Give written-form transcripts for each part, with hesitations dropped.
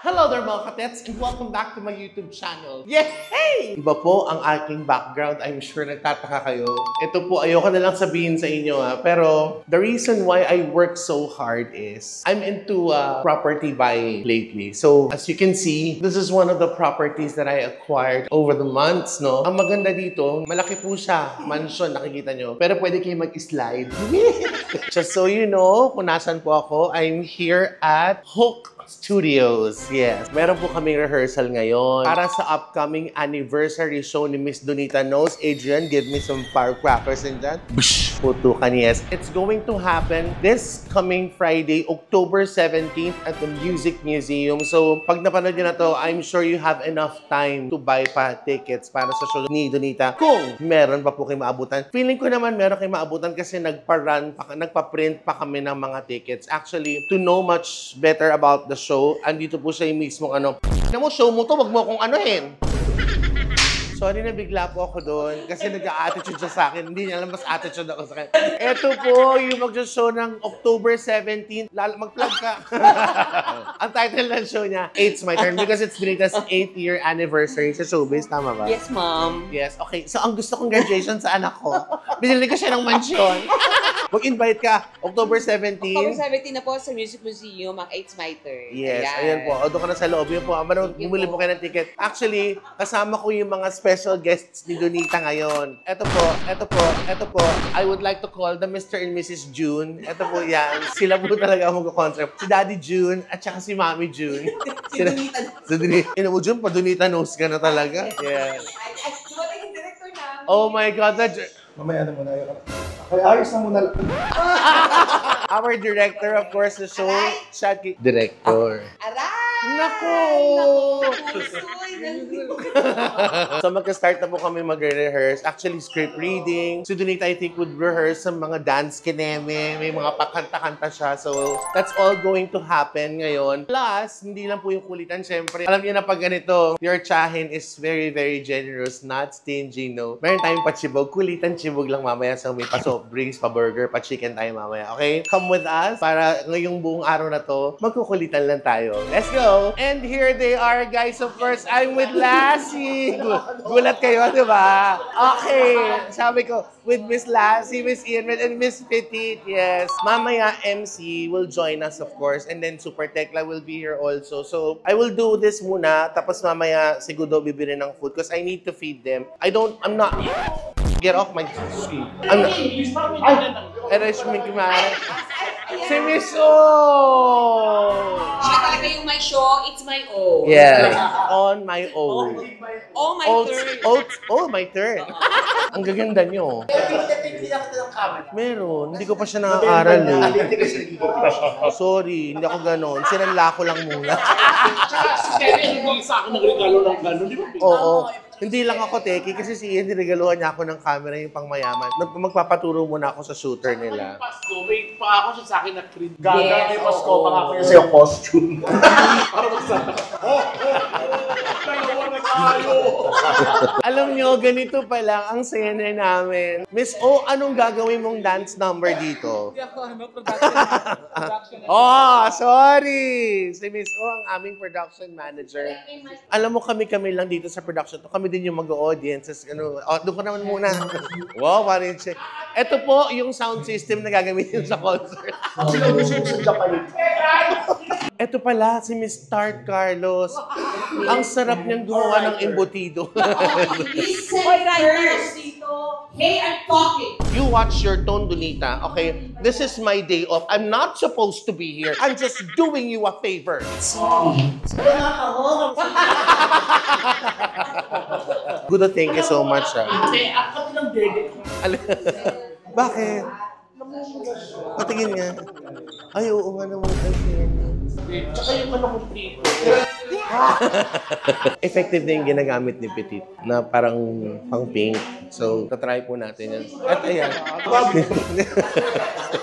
Hello there mga katets and welcome back to my YouTube channel. Yay! Iba po ang aking background. I'm sure nagtataka kayo. Ito po, ayoko na lang sabihin sa inyo pero the reason why I work so hard is I'm into property buying lately. So as you can see, this is one of the properties that I acquired over the months, no? Ang maganda dito, malaki po siya. Mansion, nakikita nyo. Pero pwede kayo mag-slide. Just so you know, kung nasan po ako, I'm here at Hook Studios. Yes. Meron po kaming rehearsal ngayon para sa upcoming anniversary show ni Miss Donita Knows. Adrian, give me some firecrackers in that. Putukan, yes. It's going to happen this coming Friday, October 17th at the Music Museum. So, pag napanood nyo na to, I'm sure you have enough time to buy pa tickets para sa show ni Donita. Kung meron pa po kayo maabutan. Feeling ko naman meron kayo maabutan kasi nagpa-print pa kami ng mga tickets. Actually, to know much better about the show, andito po siya yung mismong show mo to, wag mo akong anuhin. Sorry na bigla po ako doon kasi nag-a-attitude siya sa akin. Hindi niya alam mas attitude ako sa akin. Ito po yung mag-show ng October 17th. Mag-plug ka. Ang title ng show niya, It's My Turn because it's Donita's 8th year anniversary sa showbiz. Tama ba? Yes, ma'am. Yes. Okay. So, ang gusto kong graduation sa anak ko, binili ko siya ng mansion. Mag-invite ka, October 17. October 17 na po sa Music Museum, ang It's My Turn. Yes, ayan po. O, doon ka na sa loob. Yun po. Bumili po kayo ng ticket. Actually, kasama ko yung mga special guests ni Donita ngayon. Ito po. I would like to call the Mr. and Mrs. June. Ito po yan. Sila po talaga ang mag-concert. Si Daddy June at saka si Mommy June. Si Donita. Si Donita. Ino mo, June, pa Donita knows ka na talaga. Yeah. Ay, yung director namin. Oh my God. Mamaya na muna. Kaya ayos na muna. Our director, of course, the show, Shaki. Director. Aray! Nako! So magka-start na po kami mag-rehearse. Actually, script reading. Si Donita, I think, would rehearse some mga dance kineme. May mga pakanta-kanta siya. So, that's all going to happen ngayon. Plus, hindi lang po yung kulitan. Siyempre, alam niyo na pag ganito, your tsahin is very, very generous. Not stingy, no? Meron tayong pa-chibog. Kulitan, chibog lang mamaya. So, may pa-soft drinks, pa-burger, pa-chicken tayo mamaya. Okay? Come with us para ngayong buong araw na to, magkukulitan lang tayo. Let's go! And here they are, guys. Of course, I'm with Lassie. Gulat kayo, di ba? Okay. Sabi ko, with Miss Lassie, Miss Ian, and Miss Petit. Yes. Mamaya, MC will join us, of course. And then Super Tekla will be here also. So, I will do this muna. Tapos mamaya, siguro bibili ng food because I need to feed them. I'm not... Get off my street. Si Miss O! Siya talaga yung my show, it's my own. Yeah. On my own. Oh, my turn. Oh, my turn. Ang gaganda nyo. Meron. Hindi ko pa siya nakaaral eh. Sorry, hindi ako ganon. Sinanla ko lang muna. Tsaka si Kevin, hindi sa akin nagregalo ng gano'n, di ba? Oo. Hindi lang ako teki kasi si Ian, niregaluhan niya ako ng camera yung pang mayaman. Magpapaturo muna ako sa shooter nila. Pasko, may pa ako siya sa akin na creed. Gaga, may Pasko pa nga kayo sa yung costume. Para magsama. Dalawa na tayo! Alam nyo, ganito pa lang ang saya na namin. Miss O, anong gagawin mong dance number dito? Oh, sorry! Si Miss O, ang aming production manager. Alam mo, kami lang dito sa production to. Kami din yung mag-audiences. Doon ka naman muna. Wow, parang siya. Ito po yung sound system na gagamitin sa concert. Sino gusto sa Japan? Ito pala, si Miss Tart Carlos. Ang sarap niyang gumawa ng embutido. Listen first. Hey, I'm talking. You watch your tone, Donita. Okay? This is my day off. I'm not supposed to be here. I'm just doing you a favor. Good, thank you so much. Ate, ako ng dede ko. Bakit? Patingin nga. Ay, oo nga naman. Tsaka yung ano kong prito. Effective na yung ginagamit ni Petit na parang pang pink. So, tatry po natin yan. At ayan.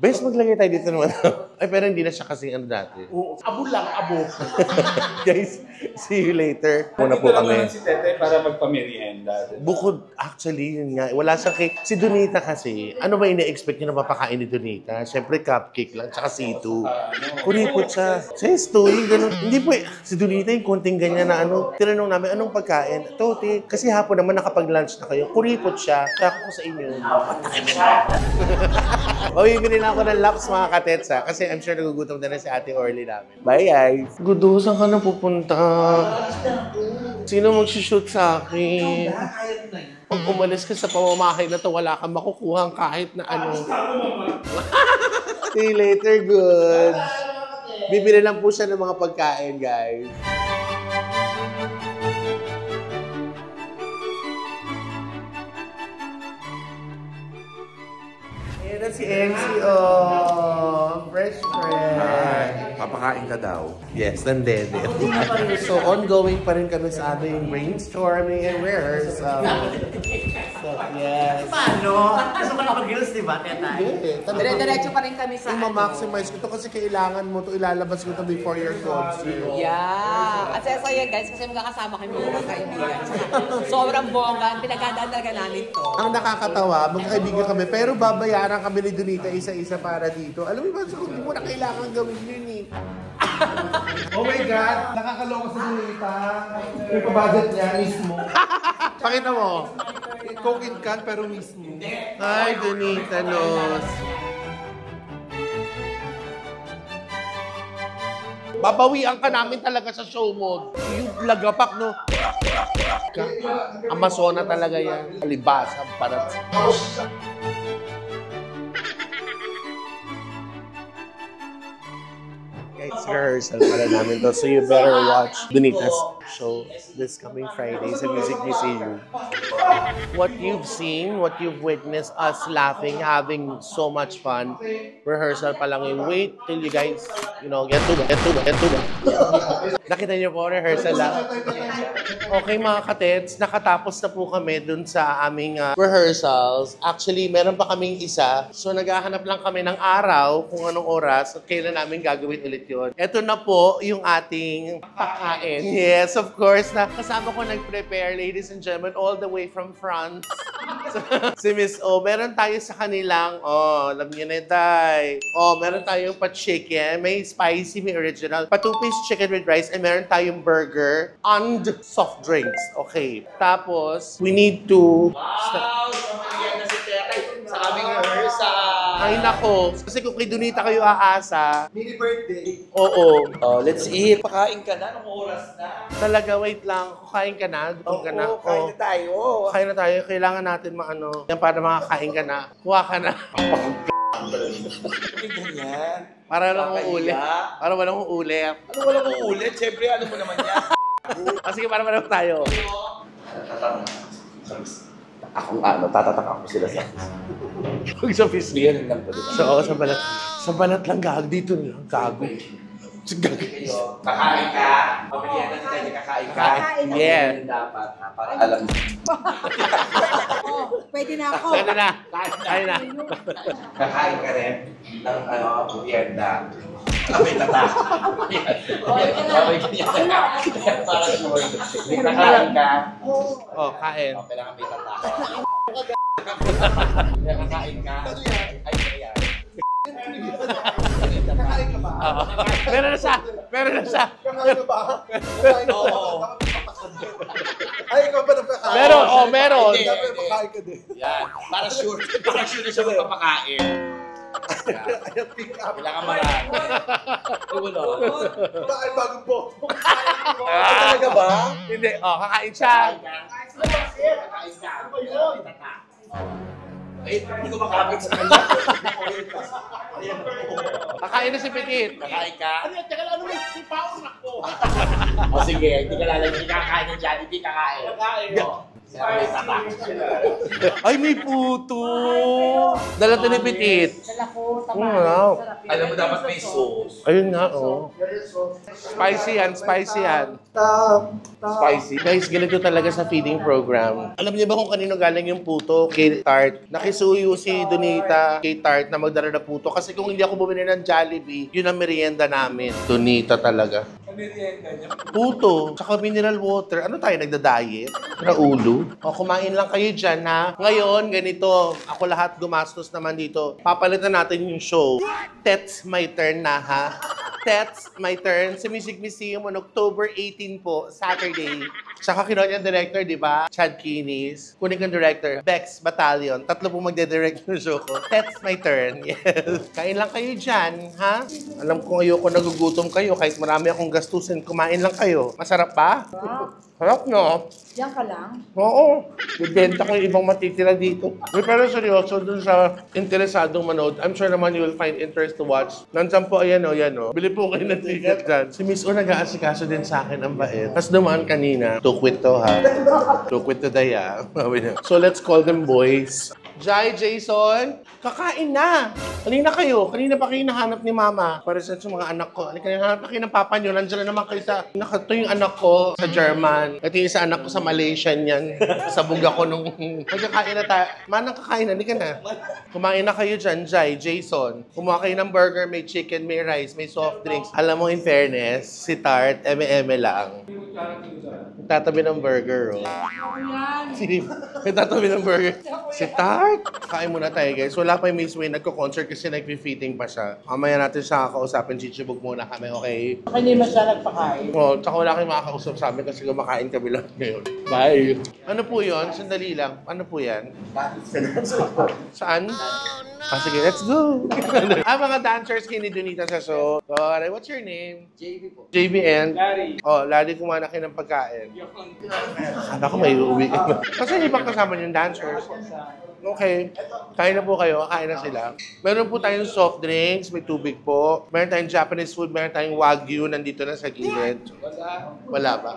Best maglagay tayo dito naman. Ay, pero hindi na siya kasi ano dati. Abo lang, abo. Guys, See you later. Muna po kami. Si Tete para magpamerienda. Bukod, actually, yun nga, wala siyang cake. Si Donita kasi, ano ba ine-expect niyo na mapakain ni Donita? Siyempre, cupcake lang, tsaka C2. Kuripot siya. Sesto, yung ganun. Hindi po si Donita yung konting ganyan na ano, tinanong namin, anong pagkain? Tote, kasi hapon naman nakapag-lunch na kayo. Kuripot siya. Kaya ako sa inyo. Bibili na ako ng laps, mga katets, ha? Kasi I'm sure nagugutom na si Ate Orly namin. Bye, guys. Gudo, saan ka na pupunta? Sino mag-shoot sa akin? Pag umalis ka sa pamamahay na to, wala kang makukuhang kahit na ano. See you later, good. Bibili lang po siya ng mga pagkain, guys. Ayan na si MC, oh. Fresh. Papakain ka daw. Yes, nandede. So, ongoing pa rin kami sa ating brainstorming and rehearsal. So, yes. Paano? Gusto ko na mag-reels, di ba, Tetay? Dire-diretso pa rin kami sa I-maximize ko to kasi kailangan mo to, ilalabas ko to before your concert. Yeah. At sa yan guys, kasi magkakasama kami mga kaibigan. Sobrang bongga. Pinaghandaan talaga namin to. Ang nakakatawa, magkakaibigan kami, pero babayaran kami ni Donita isa-isa para dito. Alam mo ba, so, hindi mo na kailangan gawin yun eh. Oh my God! Nakakaloka sa Donita. Yung pabudget niya mismo. Pakita mo. Coke in can pero mismo. Ay, Donita Los. Babawian ka namin talaga sa show mo. Yung lagapak, no? Amazona talaga yan. Alibasa, parat. It's rehearsal para namin to. So you better watch Donita's show this coming Friday sa Music Museum. What you've seen, what you've witnessed, us laughing, having so much fun. Rehearsal pa lang yung wait till you guys, you know, get to the. Nakita niyo po, rehearsal lang. Okay mga katets, nakatapos na po kami dun sa aming rehearsals. Actually, meron pa kaming isa. So naghahanap lang kami ng araw kung anong oras at kailan namin gagawin ulit yun. Ito na po yung ating pakain. Yes, of course, na kasama ko nag-prepare, ladies and gentlemen, all the way from France. Si Miss O, meron tayo sa kanilang, alam niyo na tay. Meron tayong pa-chicken, may spicy, may original, pa-two-piece chicken with rice, and meron tayong burger and soft drinks. Okay. Tapos, we need to... Wow! Sumagyan na si Tetay sa aming rehearsal. Ay, nako. Kasi kung kay Donita kayo aasa, Mini birthday. oo. Oh, let's eat. Pakain ka na. Anong oras na? Talaga, wait lang. Kukain ka na, gutom ka na. kain na tayo. Kain na tayo. Kailangan natin maano. Yan para makakain ka na. Kuha ka na. Hindi ganyan. Para lang Kakahiya. uulit. Para walang uulit. Ano walang uulit? Siyempre, ano mo naman yan? Sige, para walang tayo. Akong tatataka ko sila sa Huwag sa fish meal. Yan lang to, diba? So, sa balat. Sa balat lang gag. Dito lang gago. Gag. Kakain ka. Pamilya na tayo kakain ka. Yeah. Yan dapat. Para alam mo. Pwede na ako. Kaya na. Kaya na. Kakain ka rin ng merienda. May tatak. Okay ka yan. Para sure. Kakain ka. Kain. Kailangan may tatak. Kakain ka. Ay, ayan. Kakain ka ba? Meron na siya. Meron na siya. Kakain ka ba? Kakain ka ba? Oo. Ay, ikaw ba nagkakain? Meron. Meron. Hindi. Dapat makain ka din. Yan. Para sure. Para sure na siya magpapakain. Ayan, pick up. Kailangan marami. Wala. Bakit bagong po? Talaga ba? Hindi. Kakain siya. Kakain ka. May tatak. Ay, hindi ko makapit sa kanya. Kakain na si Petit. Kakain ka. Teka lang, ano may sipaon ako? O sige, hindi ka lalagyan. Hindi kakain ng Jollibee, kakain. Kakain. May tatak. Ay, may puto. Dala to ni Petit. Dala ko, Wow. Alam mo, dapat may sauce. Ayun nga, Spicy yan. Spicy. Guys, ganito talaga sa feeding program. Alam niyo ba kung kanino galing yung puto? Kay Tart. Nakisuyo si Donita kay Tart na magdala na puto. Kasi kung hindi ako bumili ng Jollibee, yun ang merienda namin. Donita talaga. Puto, tsaka mineral water. Ano tayo, nagda-diet? Raulo? O, kumain lang kayo dyan, ha? Ngayon, ganito. Ako lahat gumastos naman dito. Papalitan natin yung show. Tets, my turn na, ha? Tets, my turn. Sa Music Museum on October 18 po, Saturday. Tsaka kinuha niya director, di ba? Chad Kinis. Kunin kang director. Bex Battalion. Tatlo po magde-direct ng show ko. Tets, my turn. Yes. Kain lang kayo dyan, ha? Alam ko ayoko nagugutom kayo. Kahit marami akong gastusin, kumain lang kayo. Masarap ba? Sarap, no? Yan ka lang? Oo. Bibenta ko yung ibang matitira dito. Pero seryoso, dun sa interesadong manood, I'm sure naman you will find interest to watch. Nandiyan po, ayan o, yan o. Bili po kayo ng ticket dyan. Si Miss O nag-aasikaso din sa akin ang bait. Tapos dumaan kanina. To quit to, ha? To quit to daya. So let's call them boys. Jai, Jason, kakain na. Kanina kayo. Kanina pa kayo nahanap ni Mama. Para sa mga anak ko. Kanina hanap na kayo ng papa nyo. Nandiyan na naman kayo sa... Ito yung anak ko sa German. Ito yung isa anak ko sa Malaysian yan. Sabog ako nung... Magkakain na tayo. Manang kakain na. Hindi ka na. Kumain na kayo dyan, Jai, Jason. Kumuha kayo ng burger, may chicken, may rice, may soft drinks. Alam mo, in fairness, si Tart, eme-eme lang. Tatabi ng burger, oh. May tatabi ng burger. Si Tart! Kain muna tayo, guys. Wala pa yung Miss Wayne nagko-concert kasi nag-fitting pa siya. Mamaya natin siya kakausapin. Chichibog muna kami, okay? Hindi man siya nagpakain. Oh, tsaka wala kayong makakausap sa amin kasi kumakain kami lang ngayon. Bye! Ano po yun? Sandali lang. Ano po yan? Saan? Ah, sige, let's go! Mga dancers kini Donita sa show. So, what's your name? JB po. JB and? Larry. Oh, Larry, kumana kayo ng pagkain. Akala ko may uuwi ka. Kasi ibang kasama yung dancers. Okay. Kain na po kayo. Kain na sila. Meron po tayong soft drinks. May tubig po. Meron tayong Japanese food. Meron tayong Wagyu. Nandito na sa gilid. Wala ba?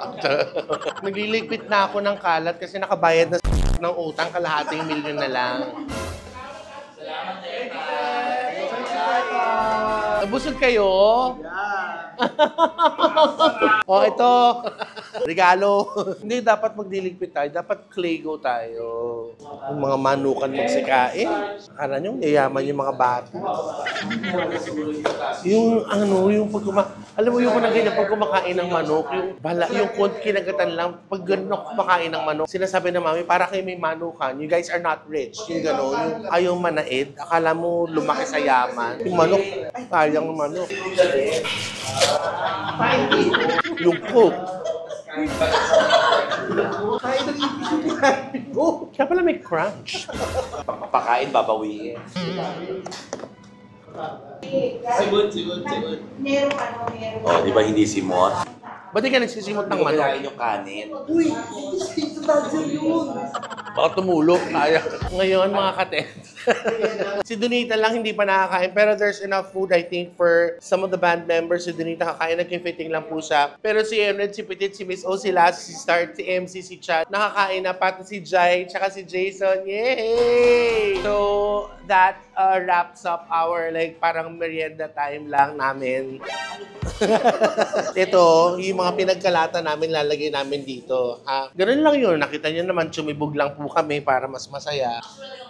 Nagliligpit na ako ng kalat kasi nakabayad na ng utang. Kalahating milyon na lang. Busog kayo? Oh, ito. Regalo. Hindi, dapat magdiligpit tayo. Dapat Claygo tayo. Yung mga manukan magsikain. Akala nyo, yayaman yung mga bata. Yung alam mo yung ganyan, pag kumakain ng manok, yung kinagatan lang, pag gano'n kumakain ng manok, sinasabi ng mami, para kayo may manukan, you guys are not rich. Yung gano'n, yung ayaw manaid, akala mo lumaki sa yaman. Yung manok, sayang ng manok. Yung cook. Kaya pala may crunch. Pakain, babawiin. Sigod. Oh, di ba hindi simot? Ba't di ka nagsisimot ng manok? Kain yung kanin. Uy, hindi si Badger yun. Baka tumulo. Kaya. Ngayon, mga katens. Si Donita lang hindi pa nakakain. Pero there's enough food, I think, for some of the band members. Si Donita kakain. Nag-fitting lang po siya. Pero si Emred, si Petit, si Miss O, si Laz, si Start, si MC, si Chad, nakakain na. Pati si Jai, tsaka si Jason. Yay! So, that wraps up our, parang merienda time lang namin. Ito, yung mga pinagkalata namin, lalagay namin dito. Ha? Ganun lang yun. Nakita nyo naman, tsumibog lang po kami para mas masaya.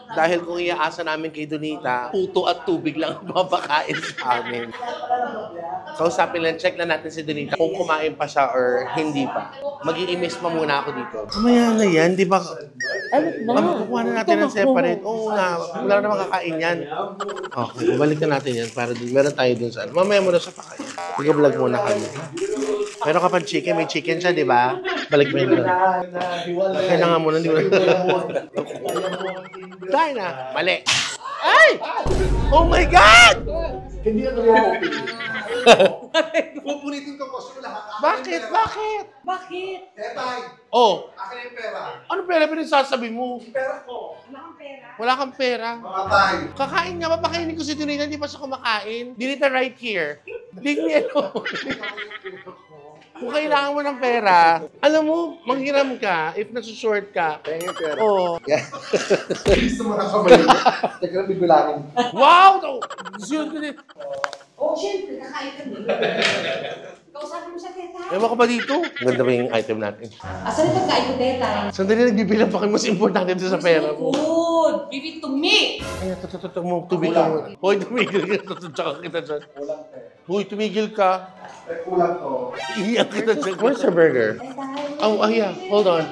Dahil kung iaasa namin kay Donita, puto at tubig lang ang mapakain sa amin. Kausapin lang, check na natin si Donita kung kumain pa siya or hindi pa. Mag-i-miss pa muna ako dito. Kamaya na yan, di ba? Kukuha na natin ng separate. Oo nga, wala na makakain yan. Okay, balik na natin yan para meron tayo dun sa... Mamaya muna sa pakain. Mag-vlog muna kami. Meron ka pang chicken, may chicken siya, di ba? Balik mo yun. Kaya na nga muna, hindi mo na. Dahil na, mali. Ay! Oh my God! Hindi na rin pupunitin ko po siya lahat. Bakit? Bakit? Bakit? Tetay, Oh, akin yung pera. ano pera pinagsasabi mo? Pera ko. Wala kang pera. Mamatay. Kakain nga, papakainin ko si Donita, hindi pa siya kumakain. Donita right here. Leave me alone. Kung kailangan mo ng pera, alam mo, manghiram ka if nasushort ka. Kaya yung pera. Oh. Gusto mo na kamali. Teka lang, bigulangin. Wow! Yun ko din. Oo, syempre, kakain ka din. Kausapin mo siya, teta. Ewan ka ba dito? Ganda ba yung item natin? Asan yung pagkain mo, teta? Sandali, nagbibilang pa kayo. Mas importante dito sa pera mo. Food! Give it to me! Ay, mo. Tubig lang muna. Hoy, tumigil ka. Tututsaka kita dyan. Uy, tumigil ka. Kulang to. Iiyak kita dyan. Where's the burger? Oh, yeah. Hold on.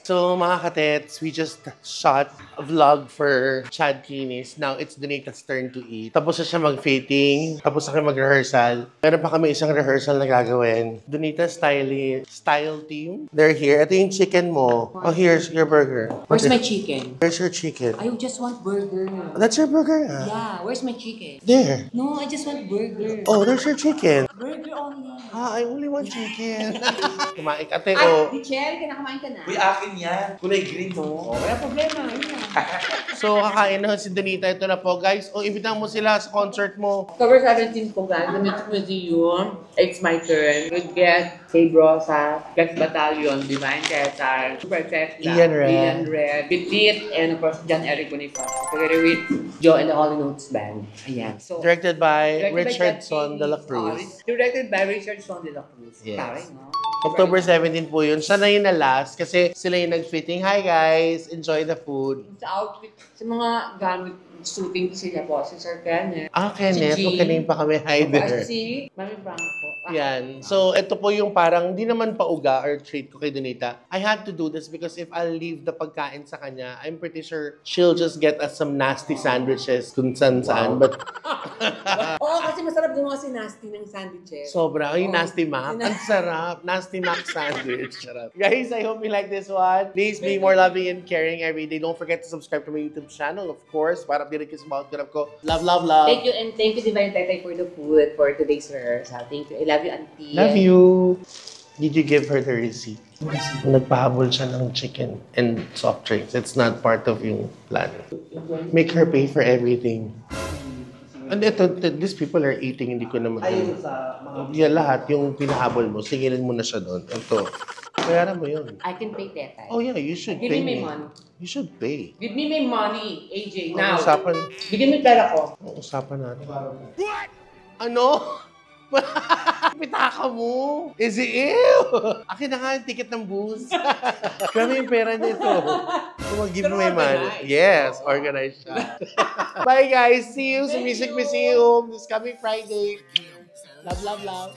So, mga katets, we just shot a vlog for Chad Kinis. Now, it's Donita's turn to eat. Tapos na siya mag-fitting. Tapos na kayo mag-rehearsal. Meron pa kami isang rehearsal na gagawin. Donita's style team. They're here. Ito yung chicken mo. Oh, here's your burger. Where's my chicken? Where's your chicken? I just want burger. That's your burger? Ah. Yeah, where's my chicken? There. No, I just want burger. Oh, there's your chicken. Burger only. Ah, I only want chicken. Kumain. Ate, Ay, oh. Michelle, kinakamain ka na. Uy, akin yan. Kulay green mo. Wala problema. Yun lang. So, kakain na si Donita. Ito na po, guys. O, imbitahan mo sila sa concert mo. October 17 po guys, the Music Museum. It's my turn. With guest, Save Rosa, Guest Battalion, Divine Cesar, Super Festa, Ian Red, Petit, and of course, John Eric Bonifacio. Together with Joe and the Holy Notes Band. Ayan. So, Directed by directed by Richardson Chad de la Kinis. Cruz. Directed by Richardson de la Cruz. Yes. Taray, no? October 17 po yun. Siya na yun na last kasi sila yung nag-fitting. Hi guys! Enjoy the food. Sa outfit, sa mga gamit, shooting sila po, si Sir Kenneth. Ah, Kenneth. Si G. Huwag kanina pa kami. Hi there. Si Mami Franco po. Yan. So, ito po yung parang hindi naman pauga or treat ko kay Donita. I had to do this because if I'll leave the pagkain sa kanya, I'm pretty sure she'll just get us some nasty sandwiches kung saan. But Oo, kasi masarap gumawa si Nasty ng sandwiches. sobra. Ay, Oo. Nasty Mac. Ang sarap. Nasty Mac sandwich. Sarap. Guys, I hope you like this one. Please be more loving and caring every day. Don't forget to subscribe to my YouTube channel, of course, para update kayo sa mga ganap ko. Love, love, love. Thank you, and thank you, Divine Tetay, for the food for today's rehearsal. Thank you. I love you, Auntie. Love you. Did you give her the receipt? Nagpahabol siya ng chicken and soft drinks. It's not part of yung plan. Make her pay for everything. And these people are eating, hindi ko naman. Ayun sa mga... Yeah, lahat yung pinahabol mo, singilin mo na siya doon. Ito. Bayaran mo yun. I can pay Tetay. Oh yeah, you should Give pay me my money. You should pay. Give me my money, AJ, Ang now. usapan, Bigyan mo yung pera ko. ang usapan natin. What? Ano? Pitaka mo. Is it ew? Akin na nga yung ticket ng booze. Kami yung pera nito. Give me my money. Yes, organized siya. Bye guys. See you sa Music Museum this coming Friday. Love, love, love.